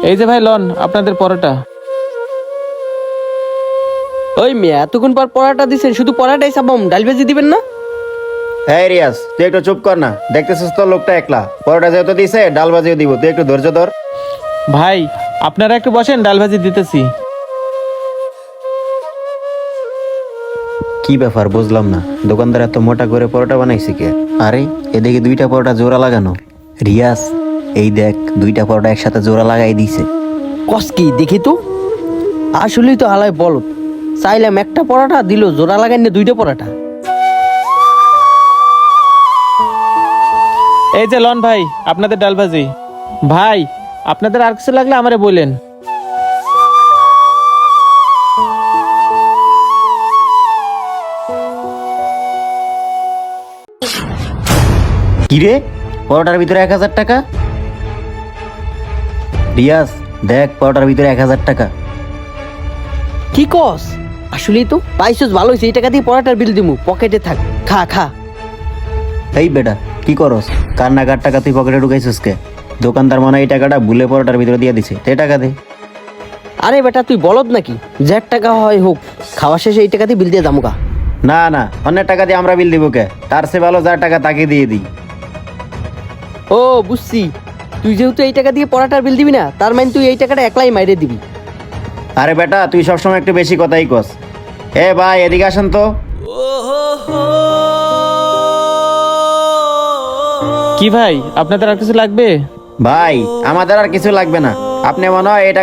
এই যে ভাই লন আপনাদের পরোটা। ওই মেয়ে এতক্ষণ পর পরাটা দিছেন, শুধু পরাটাই চাবাম, ডাল ভেজি দিবেন না? এই রিয়াজ, তুই একটু চুপ কর না। দেখতেছিস তো লোকটা একলা, পরোটা যেহেতু দিছে ডাল ভাজিও দিব, তুই একটু ধৈর্য ধর। ভাই আপনারা একটু বসেন, ডাল ভাজি দিতেছি। কি ব্যাপার বুঝলাম না, দোকানদার এত মোটা করে পরোটা বানাইছে কে? আরে এদিকে দুইটা পরোটা জোড়া লাগানো। রিয়াজ, এই দেখ দুইটা পরোটা একসাথে জোড়া লাগাই দিছে। কস কি দেখি তো। আসলেই তো হালাই বল, চাইলাম একটা পরাটা দিল জোড়া লাগাই না দুইটা পরাটা। এই যে লন ভাই আপনাদের ডাল ভাজি। ভাই আপনাদের আর কিছু লাগলে আমারে বলেন। কিরে, পরোটার ভিতরে 1000 টাকা? রিয়াজ দেখ, পরোটার ভিতরে 1000 টাকা। কি কস? আসলেই তো পাইছস, ভালো হয়েছে, এই টাকা দিয়ে পরাটার বিল দিমু, পকেটে থাক, খা খা। এই বেটা কি করস? কার টাকা তুই পকেটে ঢুকাইছিস কে? দোকানদার মনে হয় এই টাকাটা ভুলে পরোটার ভিতরে দিয়ে দিছে, তে টাকা দে। আরে বেটা তুই বলদ নাকি? যার টাকা হয় হোক, খাওয়া শেষে এই টাকা দিয়ে বিল দিয়ে যামুকা। না না, অন্যের টাকা দিয়ে আমরা বিল দিব কে? তার চেয়ে ভালো যার টাকা তাকে দিয়ে দিই। ও বুঝছি, তুই যেহেতু এই টাকা দিয়ে পরাটার বিল দিবি না, তার মানে তুই এই টাকাটা একলাই মাইরে দিবি। আরে বেটা তুই সবসময় একটু বেশি কথাই কস। এ ভাই এদিকে আসেন তো। কি ভাই আপনাদের আর কিছু লাগবে? ভাই আমাদের আর কিছু লাগবে না, আপনি মনে হয় এটা